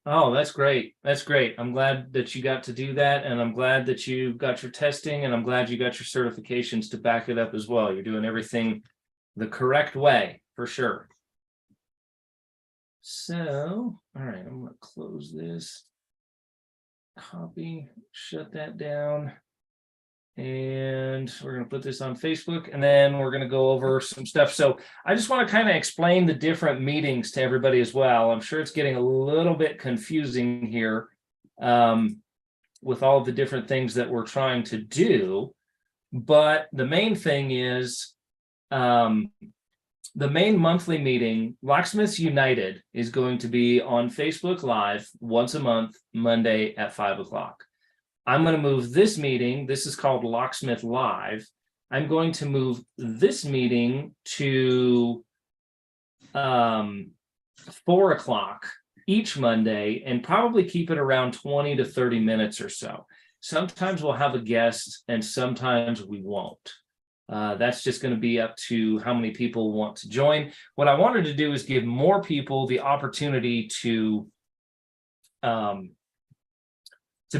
Oh, that's great. That's great. I'm glad that you got to do that. And I'm glad that you got your testing, and I'm glad you got your certifications to back it up as well. You're doing everything the correct way for sure. So, all right, I'm going to close this, copy, shut that down. And we're going to put this on Facebook, and then we're going to go over some stuff. So I just want to kind of explain the different meetings to everybody as well. I'm sure it's getting a little bit confusing here with all the different things that we're trying to do. But the main thing is the main monthly meeting, Locksmiths United, is going to be on Facebook Live once a month, Monday at 5 o'clock. I'm going to move this meeting. This is called Locksmith Live. I'm going to move this meeting to 4 o'clock each Monday, and probably keep it around 20 to 30 minutes or so. Sometimes we'll have a guest and sometimes we won't. That's just going to be up to how many people want to join. What I wanted to do is give more people the opportunity to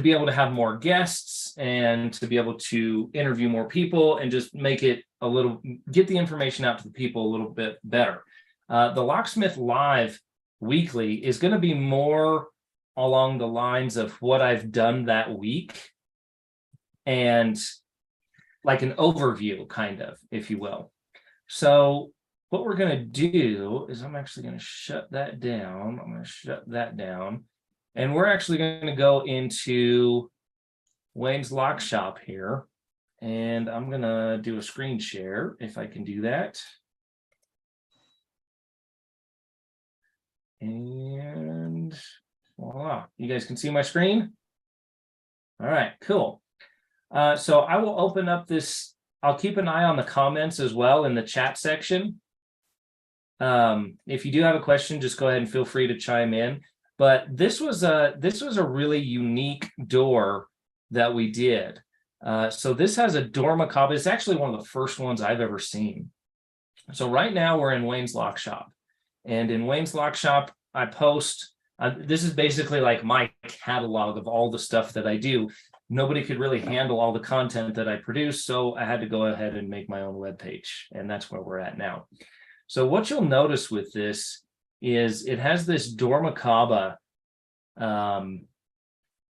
be able to have more guests and to be able to interview more people and just make it get the information out to the people a little bit better. The Locksmith Live weekly is going to be more along the lines of what I've done that week, and like an overview, kind of, if you will. So what we're going to do is I'm actually going to shut that down. I'm going to shut that down. And we're actually going to go into Wayne's Lock Shop here. And I'm going to do a screen share if I can do that. And voila, you guys can see my screen? All right, cool. So I will open up this. I'll keep an eye on the comments as well in the chat section. If you do have a question, just go ahead and feel free to chime in. But this was a really unique door that we did. So this has a door macabre. It's actually one of the first ones I've ever seen. So right now we're in Wayne's Lock Shop, and in Wayne's Lock Shop, I post. This is basically like my catalog of all the stuff that I do. Nobody could really handle all the content that I produce, so I had to go ahead and make my own webpage, and that's where we're at now. So what you'll notice with this is it has this door macabre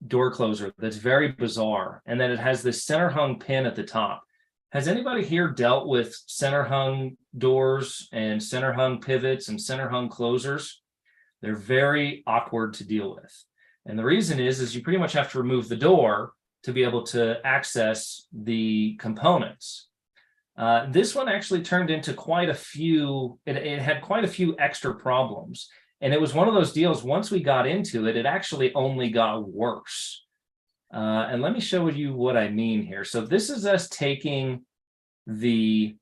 door closer that's very bizarre, and then it has this center hung pin at the top. Has anybody here dealt with center hung doors and center hung pivots and center hung closers? They're very awkward to deal with. And the reason is you pretty much have to remove the door to be able to access the components. This one actually turned into quite a few, it had quite a few extra problems. And it was one of those deals, once we got into it, it actually only got worse. And let me show you what I mean here. So this is us taking the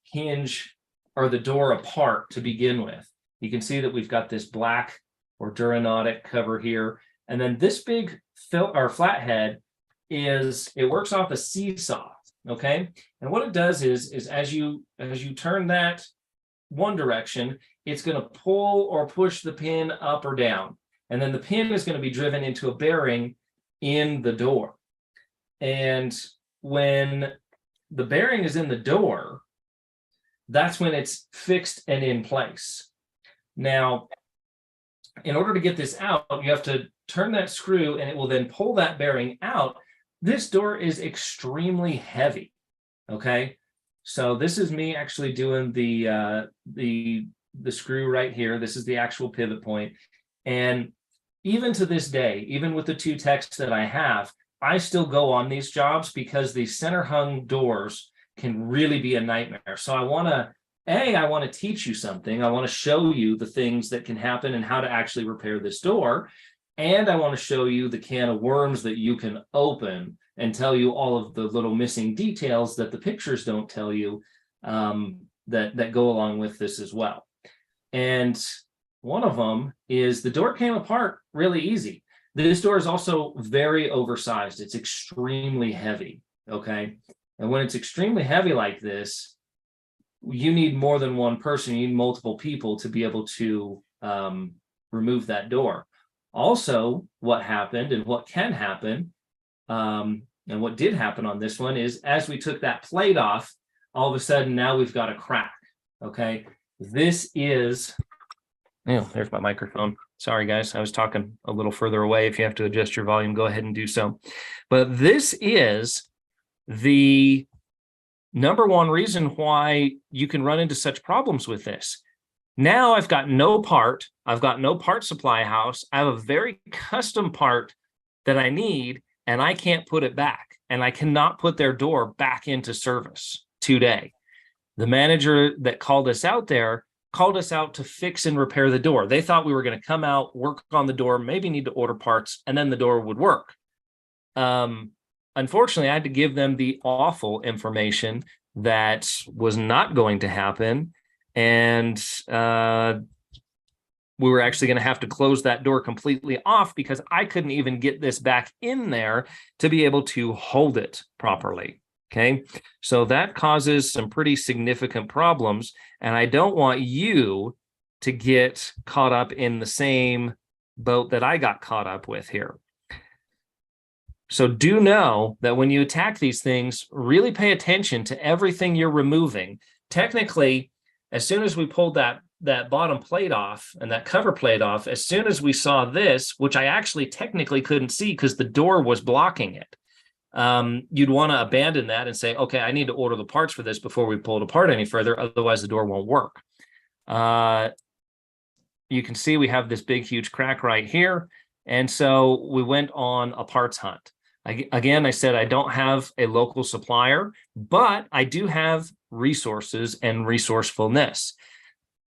hinge or the door apart to begin with. You can see that we've got this black or Duranautic cover here. And then this big flathead it works off a seesaw, okay? And what it does is as you turn that one direction, it's going to pull or push the pin up or down. And then the pin is going to be driven into a bearing in the door. And when the bearing is in the door, that's when it's fixed and in place. Now, in order to get this out, you have to turn that screw and it will then pull that bearing out. This door is extremely heavy, okay? So this is me actually doing the screw right here. This is the actual pivot point. And even to this day, even with the two techs that I have, I still go on these jobs because these center hung doors can really be a nightmare. So I want to teach you something. I want to show you the things that can happen and how to actually repair this door. And I want to show you the can of worms that you can open and tell you all of the little missing details that the pictures don't tell you that go along with this as well. And one of them is the door came apart really easy. This door is also very oversized. It's extremely heavy, okay? And when it's extremely heavy like this, you need more than one person. You need multiple people to be able to remove that door. Also, what happened and what can happen, and what did happen on this one is as we took that plate off, all of a sudden now we've got a crack. Okay. This is, oh, there's my microphone. Sorry, guys. I was talking a little further away. If you have to adjust your volume, go ahead and do so. But this is the number one reason why you can run into such problems with this. Now I've got no part. I've got no part supply house. I have a very custom part that I need, and I can't put it back. And I cannot put their door back into service today. The manager that called us out there called us out to fix and repair the door. They thought we were going to come out, work on the door, maybe need to order parts, and then the door would work. Unfortunately, I had to give them the awful information that was not going to happen. And we were actually going to have to close that door completely off because I couldn't even get this back in there to be able to hold it properly. Okay, so that causes some pretty significant problems, and I don't want you to get caught up in the same boat that I got caught up with here. So do know that when you attack these things, really pay attention to everything you're removing. Technically, as soon as we pulled that bottom plate off and that cover plate off, as soon as we saw this, which I actually technically couldn't see because the door was blocking it, you'd want to abandon that and say, okay, I need to order the parts for this before we pull it apart any further. Otherwise, the door won't work. You can see we have this big, huge crack right here. And so we went on a parts hunt. Again, I said I don't have a local supplier, but I do have resources and resourcefulness.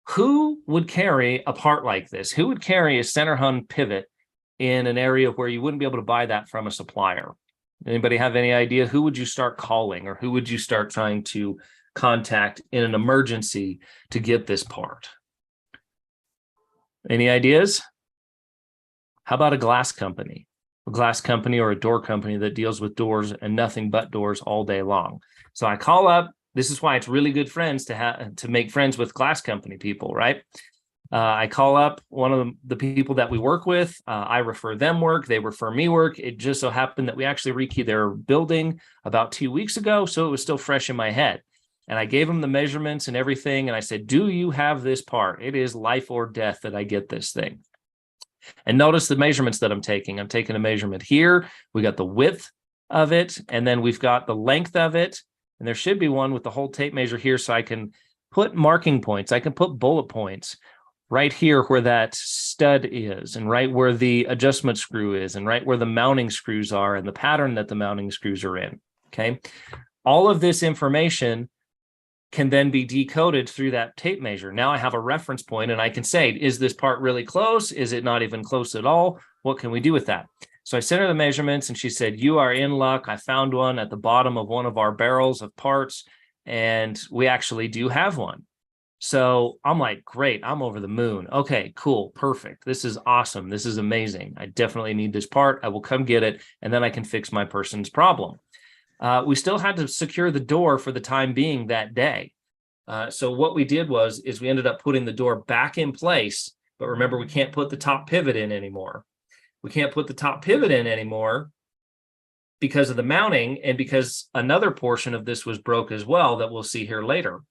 Who would carry a part like this? Who would carry a center hung pivot in an area where you wouldn't be able to buy that from a supplier? Anybody have any idea? Who would you start calling, or who would you start trying to contact in an emergency to get this part? Any ideas? How about a glass company? A glass company or a door company that deals with doors and nothing but doors all day long. So I call up. This is why it's really good friends to make friends with glass company people, right? I call up one of the people that we work with. I refer them work. They refer me work. It just so happened that we actually rekeyed their building about 2 weeks ago, so it was still fresh in my head. And I gave them the measurements and everything, and I said, do you have this part? It is life or death that I get this thing. And notice the measurements that I'm taking. I'm taking a measurement here. We got the width of it, and then we've got the length of it. And there should be one with the whole tape measure here, so I can put marking points. I can put bullet points right here where that stud is, and right where the adjustment screw is, and right where the mounting screws are, and the pattern that the mounting screws are in. Okay. All of this information can then be decoded through that tape measure. Now I have a reference point, and I can say, is this part really close? Is it not even close at all? What can we do with that? So I sent her the measurements, and she said, you are in luck. I found one at the bottom of one of our barrels of parts, and we actually do have one. So I'm like, great, I'm over the moon. Okay, cool, perfect. This is awesome. This is amazing. I definitely need this part. I will come get it, and then I can fix my person's problem. We still had to secure the door for the time being that day. So what we did is we ended up putting the door back in place. But remember, we can't put the top pivot in anymore. We can't put the top pivot in anymore because of the mounting, and because another portion of this was broke as well that we'll see here later.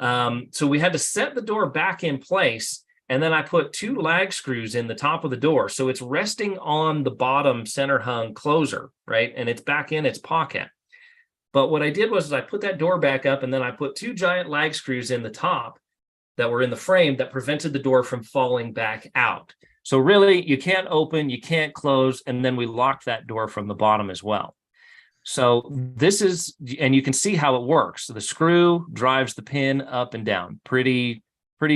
So we had to set the door back in place, and then I put 2 lag screws in the top of the door. So it's resting on the bottom center hung closer, right? And it's back in its pocket. But what I did was I put that door back up, and then I put 2 giant lag screws in the top that were in the frame that prevented the door from falling back out. So really, you can't open, you can't close, and then we locked that door from the bottom as well. So this is, and you can see how it works. So the screw drives the pin up and down. Pretty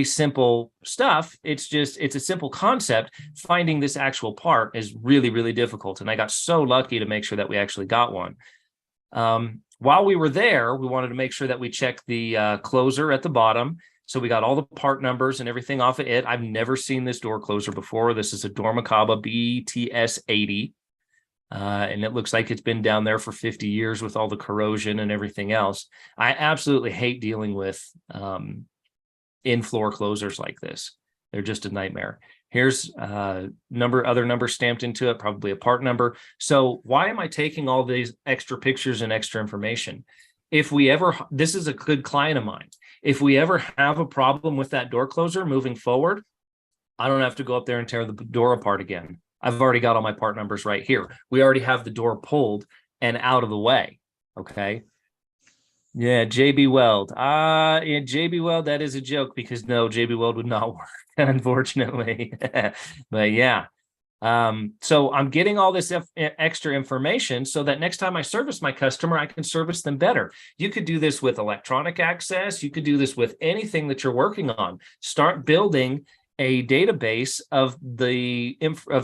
simple stuff. It's a simple concept. Finding this actual part is really, really difficult. And I got so lucky to make sure that we actually got one. While we were there, we wanted to make sure that we checked the closer at the bottom. So we got all the part numbers and everything off of it. I've never seen this door closer before. This is a Dormakaba BTS 80. And it looks like it's been down there for 50 years with all the corrosion and everything else. I absolutely hate dealing with in-floor closers like this. They're just a nightmare. Here's other number stamped into it, probably a part number. So why am I taking all these extra pictures and extra information? This is a good client of mine. If we ever have a problem with that door closer moving forward, I don't have to go up there and tear the door apart again. I've already got all my part numbers right here. We already have the door pulled and out of the way. Okay. Yeah, JB Weld. Yeah, JB Weld, that is a joke because no, JB Weld would not work, unfortunately. But yeah. So I'm getting all this extra information so that next time I service my customer, I can service them better. You could do this with electronic access. You could do this with anything that you're working on. Start building a database of the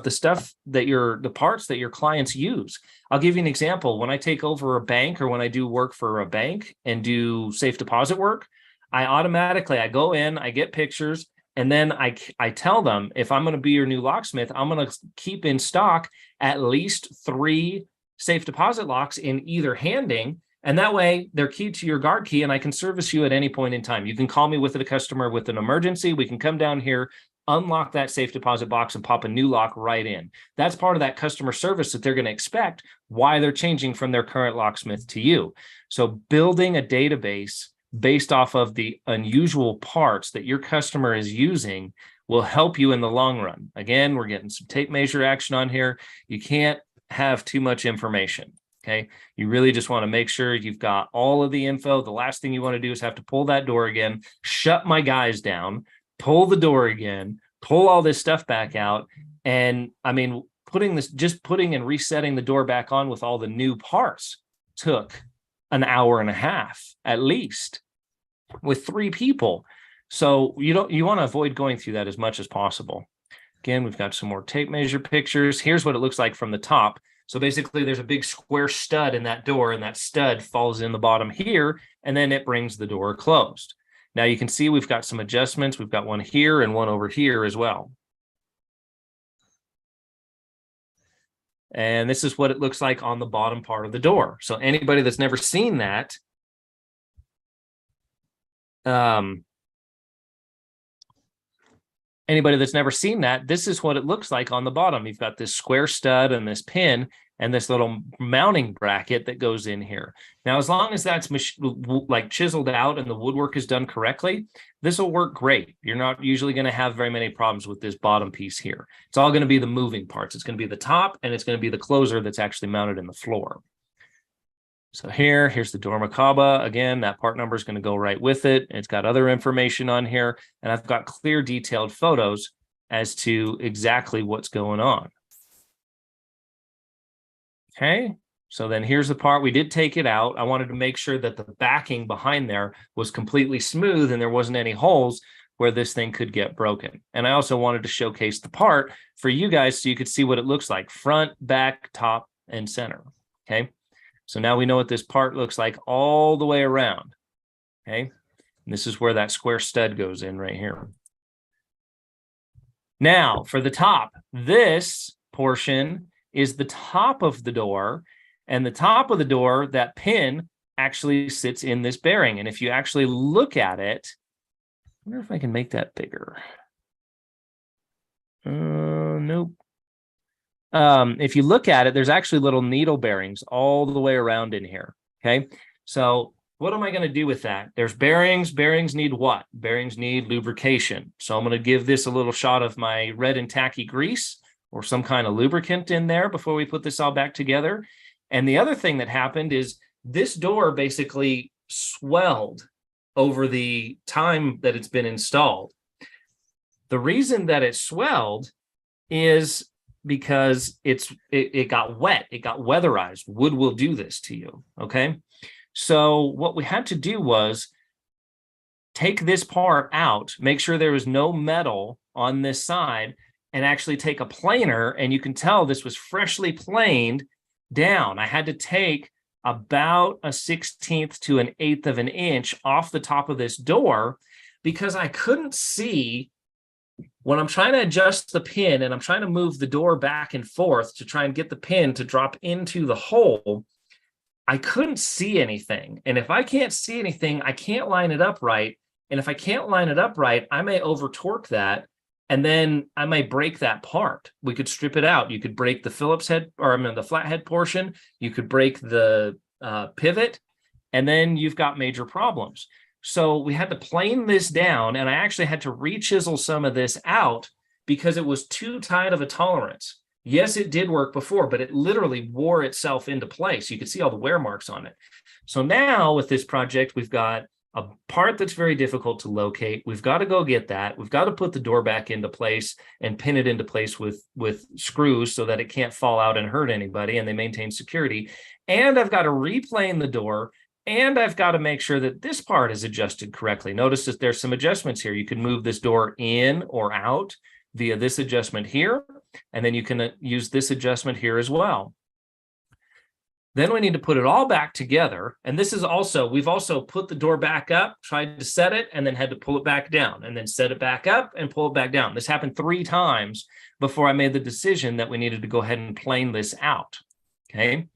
stuff that the parts that your clients use. I'll give you an example. When I take over a bank or when I do work for a bank and do safe deposit work, I go in, I get pictures, and then I tell them, if I'm going to be your new locksmith, I'm going to keep in stock at least 3 safe deposit locks in either handing. And that way they're keyed to your guard key and I can service you at any point in time. You can call me with a customer with an emergency. We can come down here, unlock that safe deposit box and pop a new lock right in. That's part of that customer service that they're going to expect why they're changing from their current locksmith to you. So building a database based off of the unusual parts that your customer is using will help you in the long run. Again, we're getting some tape measure action on here. You can't have too much information. Okay. You really just want to make sure you've got all of the info. The last thing you want to do is have to pull that door again, shut my guys down, pull the door again, pull all this stuff back out. And I mean, putting and resetting the door back on with all the new parts took an hour and a half at least with 3 people. So you want to avoid going through that as much as possible. Again, we've got some more tape measure pictures. Here's what it looks like from the top. So basically there's a big square stud in that door and that stud falls in the bottom here, and then it brings the door closed. Now you can see we've got some adjustments. We've got one here and one over here as well. And this is what it looks like on the bottom part of the door. So anybody that's never seen that, this is what it looks like on the bottom. You've got this square stud and this pin and this little mounting bracket that goes in here. Now, as long as that's like chiseled out and the woodwork is done correctly, this will work great. You're not usually going to have very many problems with this bottom piece here. It's all going to be the moving parts. It's going to be the top and it's going to be the closer that's actually mounted in the floor. So here's the door macabre. Again, that part number is going to go right with it. It's got other information on here, and I've got clear, detailed photos as to exactly what's going on. Okay, so then here's the part. We did take it out. I wanted to make sure that the backing behind there was completely smooth and there wasn't any holes where this thing could get broken. And I also wanted to showcase the part for you guys so you could see what it looks like, front, back, top, and center. Okay. So now we know what this part looks like all the way around. Okay. And this is where that square stud goes in right here. Now for the top, this portion is the top of the door, and the top of the door, that pin actually sits in this bearing. And if you actually look at it, I wonder if I can make that bigger. Nope. If you look at it, there's actually little needle bearings all the way around in here. Okay. So what am I going to do with that? There's bearings. Bearings need what? Bearings need lubrication. So I'm going to give this a little shot of my red and tacky grease or some kind of lubricant in there before we put this all back together. And the other thing that happened is this door basically swelled over the time that it's been installed. The reason that it swelled is because it got wet. It got weatherized. Wood will do this to you. Okay. So what we had to do was take this part out, make sure there was no metal on this side, and actually take a planer, and you can tell this was freshly planed down. I had to take about a 1/16 to an 1/8 of an inch off the top of this door because I couldn't see when I'm trying to adjust the pin and I'm trying to move the door back and forth to try and get the pin to drop into the hole. I couldn't see anything. And if I can't see anything, I can't line it up right. And if I can't line it up right, I may over torque that And then I might break that part. We could strip it out. You could break the Phillips head, or I mean the flathead portion. You could break the pivot, and then you've got major problems. So we had to plane this down, and I actually had to re-chisel some of this out because it was too tight of a tolerance. Yes, it did work before, but it literally wore itself into place. You could see all the wear marks on it. So now with this project, we've got a part that's very difficult to locate. We've got to go get that. We've got to put the door back into place and pin it into place with screws so that it can't fall out and hurt anybody, and they maintain security. And I've got to replane the door, and I've got to make sure that this part is adjusted correctly. Notice that there's some adjustments here. You can move this door in or out via this adjustment here, and then you can use this adjustment here as well. Then we need to put it all back together. And this is also, we've also put the door back up, tried to set it, and then had to pull it back down, and then set it back up and pull it back down. This happened 3 times before I made the decision that we needed to go ahead and plane this out. Okay.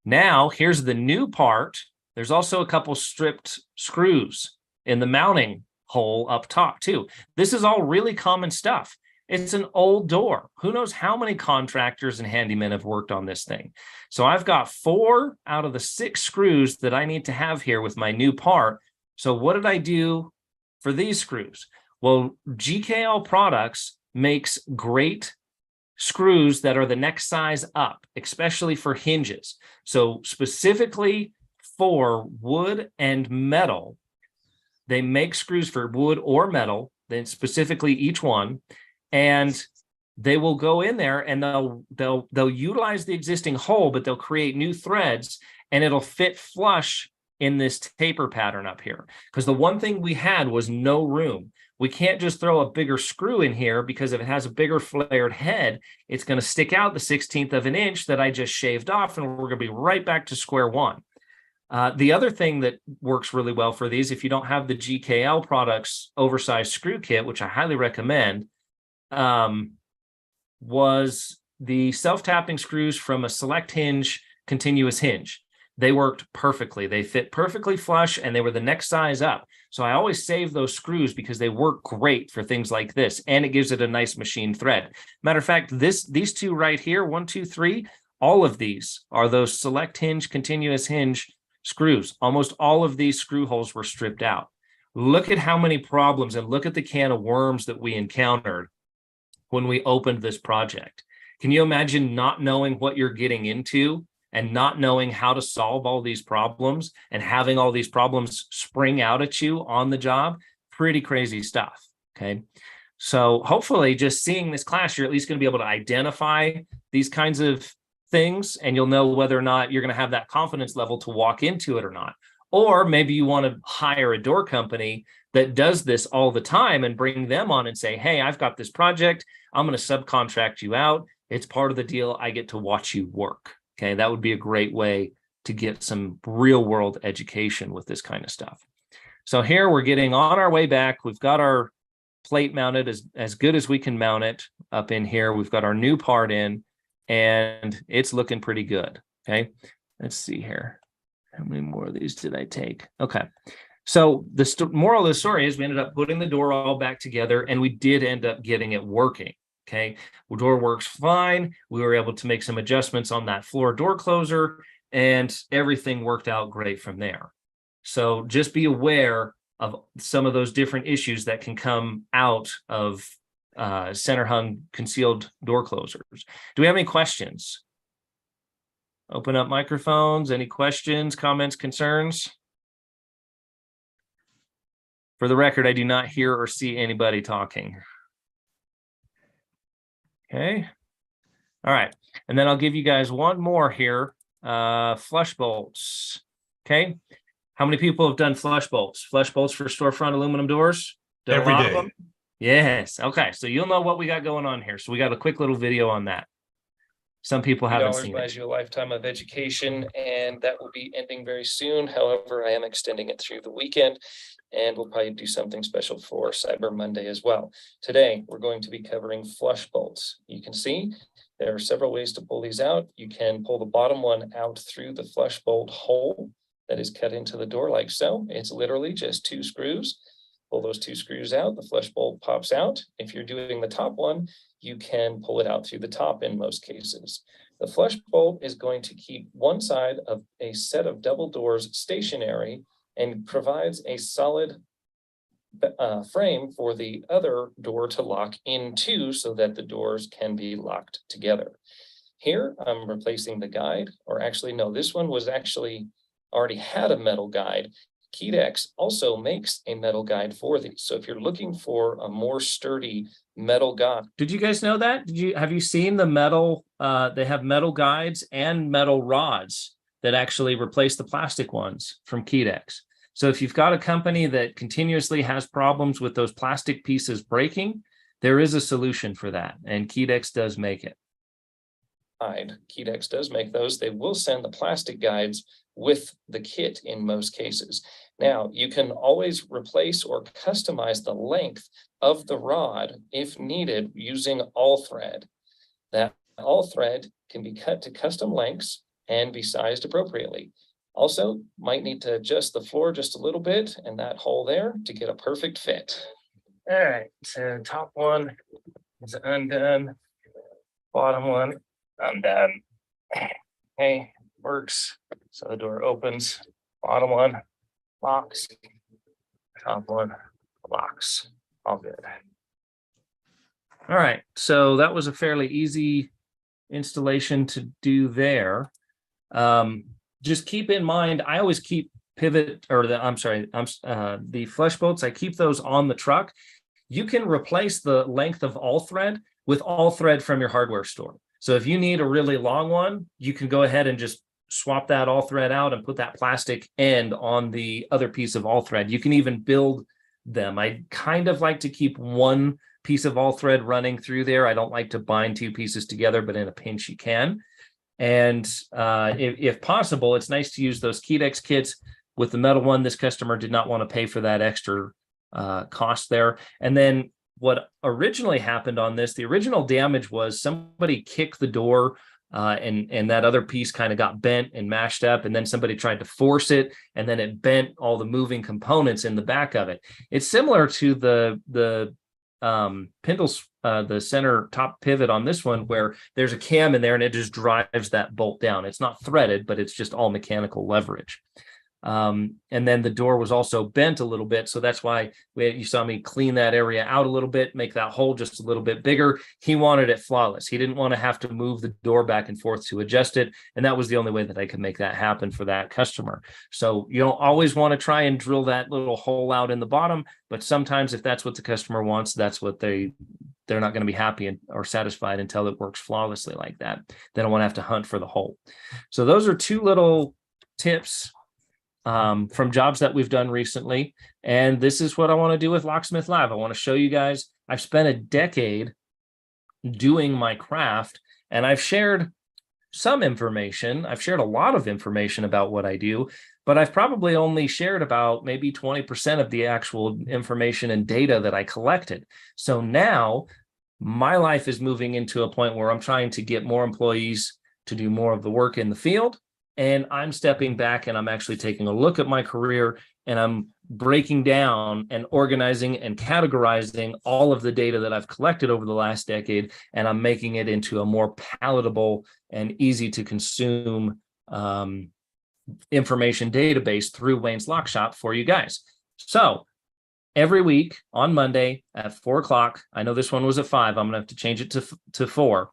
Now here's the new part. There's also a couple stripped screws in the mounting hole up top too. This is all really common stuff. It's an old door. Who knows how many contractors and handymen have worked on this thing. So I've got 4 out of the 6 screws that I need to have here with my new part. So what did I do for these screws? Well, GKL Products makes great screws that are the next size up, especially for hinges. So specifically for wood and metal, they make screws for wood or metal, then specifically each one. And they will go in there and they'll utilize the existing hole, but they'll create new threads, and it'll fit flush in this taper pattern up here. Because the one thing we had was no room. We can't just throw a bigger screw in here, because if it has a bigger flared head, it's going to stick out the 1/16 of an inch that I just shaved off, and we're going to be right back to square one. The other thing that works really well for these, if you don't have the GKL Products oversized screw kit, which I highly recommend, was the self-tapping screws from a Select Hinge continuous hinge. They worked perfectly. They fit perfectly flush, and they were the next size up. So I always save those screws because they work great for things like this, and it gives it a nice machine thread. Matter of fact, these 2 right here, 1, 2, 3, all of these are those Select Hinge continuous hinge screws. Almost all of these screw holes were stripped out. Look at how many problems, and look at the can of worms that we encountered when we opened this project. Can you imagine not knowing what you're getting into and not knowing how to solve all these problems and having all these problems spring out at you on the job? Pretty crazy stuff. Okay. So hopefully just seeing this class, you're at least going to be able to identify these kinds of things, and you'll know whether or not you're going to have that confidence level to walk into it or not. Or maybe you want to hire a door company that does this all the time and bring them on and say, hey, I've got this project. I'm going to subcontract you out. It's part of the deal. I get to watch you work. Okay, that would be a great way to get some real world education with this kind of stuff. So here we're getting on our way back. We've got our plate mounted as good as we can mount it up in here. We've got our new part in, and it's looking pretty good. Okay, let's see here. How many more of these did I take? Okay. So the moral of the story is we ended up putting the door all back together, and we did end up getting it working. Okay. The door works fine. We were able to make some adjustments on that floor door closer, and everything worked out great from there. So just be aware of some of those different issues that can come out of center hung concealed door closers. Do we have any questions? Open up microphones. Any questions, comments, concerns? For the record, I do not hear or see anybody talking. Okay. All right. And then I'll give you guys one more here. Flush bolts. Okay. How many people have done flush bolts? Flush bolts for storefront aluminum doors? Done Every a lot day. of them? Yes. Okay. So you'll know what we got going on here. So we got a quick little video on that. Some people haven't seen it. Buys you a lifetime of education, and that will be ending very soon. However, I am extending it through the weekend, and we'll probably do something special for Cyber Monday as well. Today, we're going to be covering flush bolts. You can see there are several ways to pull these out. You can pull the bottom one out through the flush bolt hole that is cut into the door like so. It's literally just 2 screws. pull those two screws out, the flush bolt pops out. If you're doing the top one, you can pull it out through the top in most cases. The flush bolt is going to keep one side of a set of double doors stationary and provides a solid frame for the other door to lock into so that the doors can be locked together. Here, I'm replacing the guide, or actually, no, this one was actually already had a metal guide. Kedex also makes a metal guide for these. So if you're looking for a more sturdy metal guide. Did you guys know that? Have you seen the metal? They have metal guides and metal rods that actually replace the plastic ones from Kedex. So if you've got a company that continuously has problems with those plastic pieces breaking, there is a solution for that, and Kedex does make it. Kedex does make those. They will send the plastic guides with the kit in most cases. Now, you can always replace or customize the length of the rod if needed using all thread. That all thread can be cut to custom lengths and be sized appropriately. Also, might need to adjust the floor just a little bit and that hole there to get a perfect fit. All right, so top one is undone. Bottom one, undone. Okay, works. So the door opens. Bottom one locks. Top one locks. All good. All right, so that was a fairly easy installation to do there. Just keep in mind, I always keep the flush bolts, I keep those on the truck. You can replace the length of all thread with all thread from your hardware store. So if you need a really long one, you can go ahead and just swap that all thread out and put that plastic end on the other piece of all thread. You can even build them. I kind of like to keep one piece of all thread running through there. I don't like to bind two pieces together, but in a pinch you can. And if possible, it's nice to use those Kedex kits. With the metal one, this customer did not want to pay for that extra cost there. And then what originally happened on this, the original damage was somebody kicked the door and that other piece kind of got bent and mashed up, and then somebody tried to force it, and then it bent all the moving components in the back of it. It's similar to the Pendle's the center top pivot on this one, where there's a cam in there and it just drives that bolt down. It's not threaded, but it's just all mechanical leverage. And then the door was also bent a little bit. So that's why you saw me clean that area out a little bit, make that hole just a little bit bigger. He wanted it flawless. He didn't want to have to move the door back and forth to adjust it. And that was the only way that I could make that happen for that customer. So you don't always want to try and drill that little hole out in the bottom, but sometimes if that's what the customer wants, that's what they're not going to be happy or satisfied until it works flawlessly like that. They don't want to have to hunt for the hole. So those are two little tips from jobs that we've done recently. And this is what I want to do with Locksmith Live. I want to show you guys, I've spent a decade doing my craft, and I've shared some information. I've shared a lot of information about what I do, but I've probably only shared about maybe 20% of the actual information and data that I collected. So now my life is moving into a point where I'm trying to get more employees to do more of the work in the field. And I'm stepping back and I'm actually taking a look at my career, and I'm breaking down and organizing and categorizing all of the data that I've collected over the last decade, and I'm making it into a more palatable and easy to consume information database through Wayne's Lock Shop for you guys. So every week on Monday at 4:00, I know this one was at 5, I'm gonna have to change it to 4.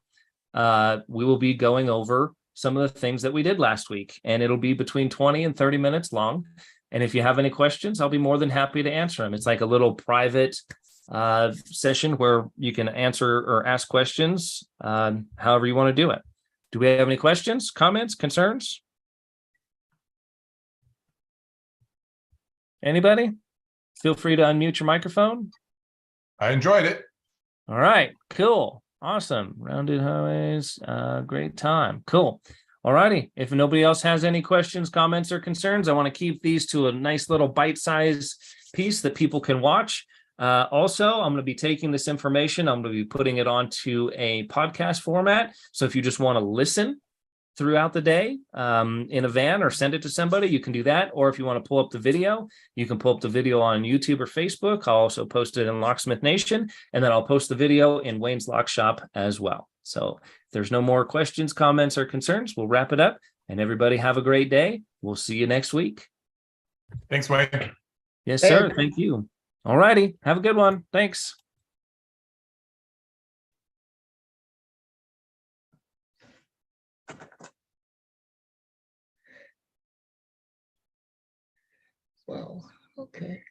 We will be going over some of the things that we did last week, and it'll be between 20 and 30 minutes long. And if you have any questions, I'll be more than happy to answer them. It's like a little private session where you can answer or ask questions however you want to do it. Do we have any questions, comments, concerns? Anybody? Feel free to unmute your microphone. I enjoyed it. All right, cool. Awesome. Rounded highways. Great time. Cool. All righty. If nobody else has any questions, comments, or concerns, I want to keep these to a nice little bite-sized piece that people can watch. Also, I'm going to be taking this information, I'm going to be putting it onto a podcast format. So if you just want to listen throughout the day in a van or send it to somebody, you can do that. Or if you want to pull up the video, you can pull up the video on YouTube or Facebook. I'll also post it in Locksmith Nation, and then I'll post the video in Wayne's Lock Shop as well. So if there's no more questions, comments, or concerns, we'll wrap it up. And everybody have a great day. We'll see you next week. Thanks, Wayne. Yes, sir. Thank you. All righty. Have a good one. Thanks. Well, okay.